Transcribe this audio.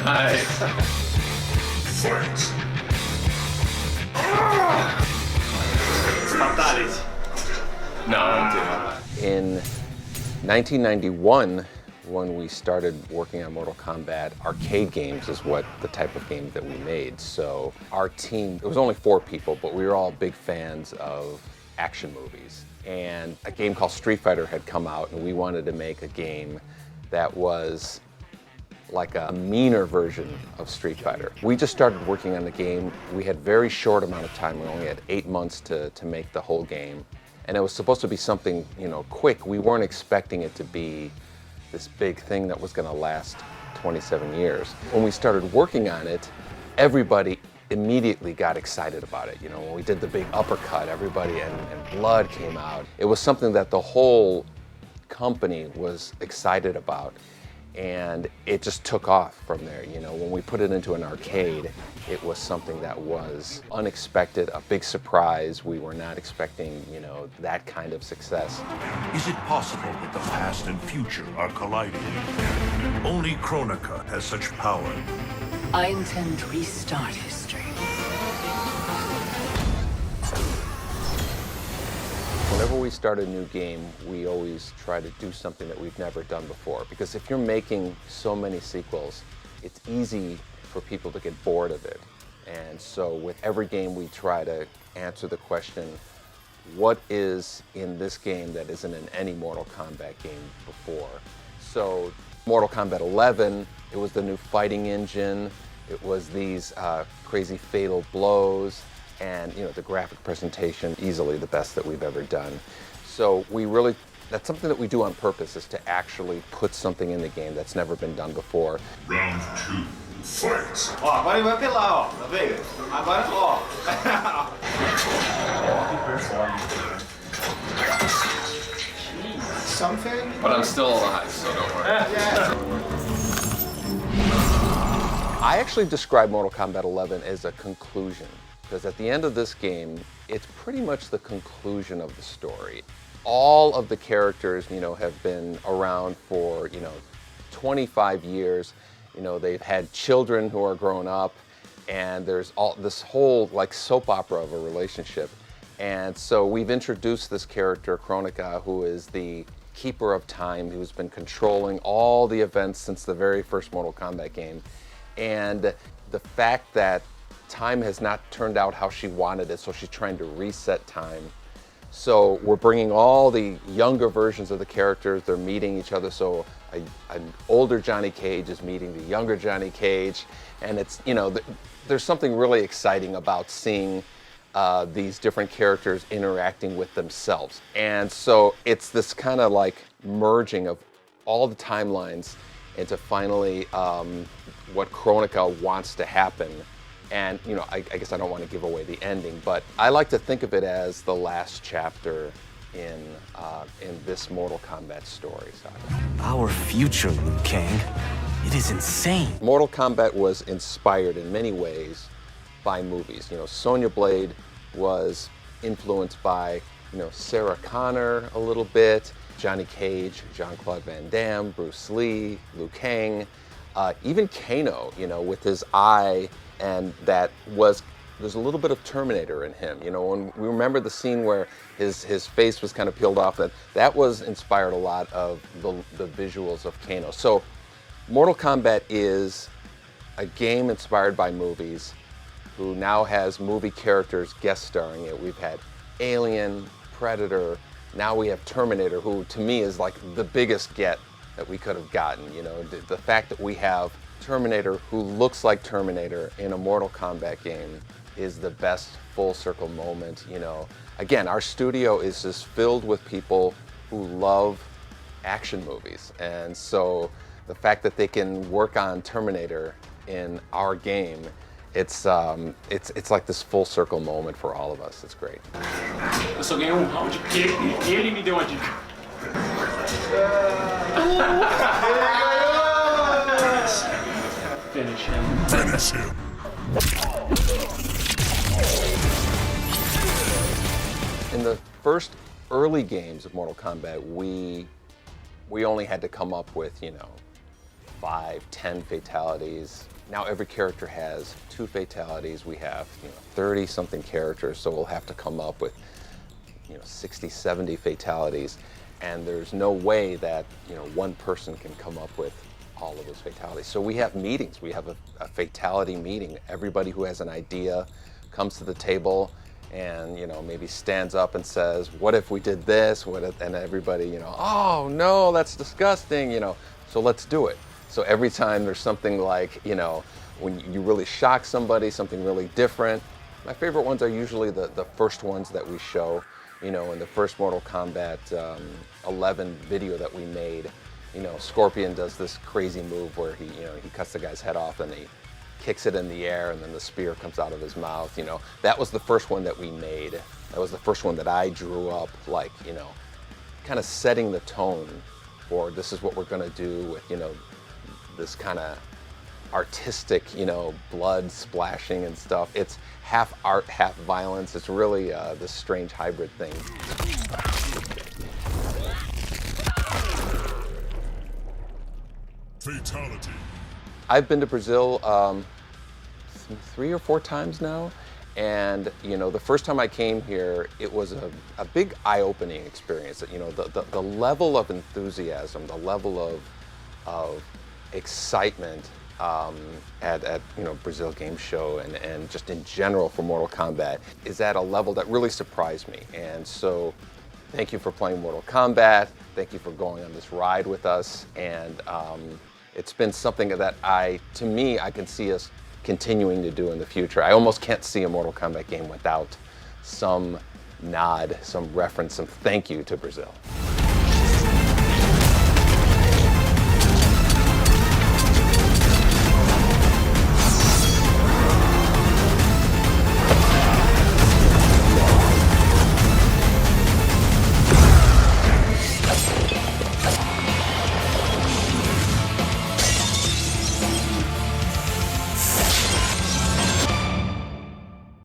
Nice. Fight! Fatality. No, In 1991, when we started working on Mortal Kombat, arcade games is what the type of game that we made. So our team, it was only 4 people, but we were all big fans of action movies. And a game called Street Fighter had come out, and we wanted to make a game that was like a meaner version of Street Fighter. We just started working on the game. We had very short amount of time. We only had 8 months to make the whole game. And it was supposed to be something, quick. We weren't expecting it to be this big thing that was gonna last 27 years. When we started working on it, everybody immediately got excited about it. When we did the big uppercut, everybody, and blood came out. It was something that the whole company was excited about. And it just took off from there. When we put it into an arcade, it was something that was unexpected, a big surprise. We were not expecting, that kind of success. Is it possible that the past and future are colliding? Only Kronika has such power. I intend to restart history. Whenever we start a new game, we always try to do something that we've never done before. Because if you're making so many sequels, it's easy for people to get bored of it. And so with every game, we try to answer the question, what is in this game that isn't in any Mortal Kombat game before? So Mortal Kombat 11, it was the new fighting engine. It was these crazy fatal blows. And the graphic presentation, easily the best that we've ever done. So that's something that we do on purpose, is to actually put something in the game that's never been done before. Round 2, fight! Ó, agora ele vai apelar, ó. Tá vendo? Agora, ó. Something? But I'm still alive, so don't worry. I actually describe Mortal Kombat 11 as a conclusion. Because at the end of this game, it's pretty much the conclusion of the story. All of the characters, have been around for, 25 years. They've had children who are grown up, and there's this whole soap opera of a relationship. And so we've introduced this character, Kronika, who is the keeper of time, who's been controlling all the events since the very first Mortal Kombat game. And the fact that time has not turned out how she wanted it, so she's trying to reset time. So we're bringing all the younger versions of the characters, they're meeting each other, so an older Johnny Cage is meeting the younger Johnny Cage, and it's, there's something really exciting about seeing these different characters interacting with themselves. And so it's this kind of merging of all the timelines into finally what Kronika wants to happen. And I guess I don't want to give away the ending, but I like to think of it as the last chapter in this Mortal Kombat story saga. Our future, Liu Kang. It is insane. Mortal Kombat was inspired in many ways by movies. Sonya Blade was influenced by Sarah Connor a little bit, Johnny Cage, Jean-Claude Van Damme, Bruce Lee, Liu Kang, even Kano, with his eye. And there's a little bit of Terminator in him. When we remember the scene where his face was kind of peeled off, that was inspired a lot of the visuals of Kano. So Mortal Kombat is a game inspired by movies, who now has movie characters guest starring it. We've had Alien, Predator, now we have Terminator, who to me is the biggest get that we could have gotten. The fact that we have Terminator who looks like Terminator in a Mortal Kombat game is the best full circle moment. Again, our studio is just filled with people who love action movies, and so the fact that they can work on Terminator in our game, it's like this full circle moment for all of us. It's great. Eu só ganhei round porque ele me deu uma dica. Finish him. Finish him. In the first early games of Mortal Kombat, we only had to come up with, 5, 10 fatalities. Now every character has 2 fatalities. We have 30-something characters, so we'll have to come up with 60, 70 fatalities. And there's no way that one person can come up with all of those fatalities. So we have meetings. We have a fatality meeting. Everybody who has an idea comes to the table and maybe stands up and says, "What if we did this? What if?" And everybody, "Oh no, that's disgusting." So let's do it. So every time there's something like, when you really shock somebody, something really different. My favorite ones are usually the first ones that we show. In the first Mortal Kombat 11 video that we made, Scorpion does this crazy move where he cuts the guy's head off and he kicks it in the air and then the spear comes out of his mouth. That was the first one that we made. That was the first one that I drew up, like, kind of setting the tone for this is what we're gonna do with, this kind of artistic, blood splashing and stuff. It's half art, half violence. It's really this strange hybrid thing. Fatality. I've been to Brazil 3 or 4 times now, and the first time I came here, it was a big eye-opening experience. The level of enthusiasm, the level of excitement at Brazil Game Show and just in general for Mortal Kombat is at a level that really surprised me. And so thank you for playing Mortal Kombat. Thank you for going on this ride with us. And it's been something that I can see us continuing to do in the future. I almost can't see a Mortal Kombat game without some nod, some reference, some thank you to Brazil.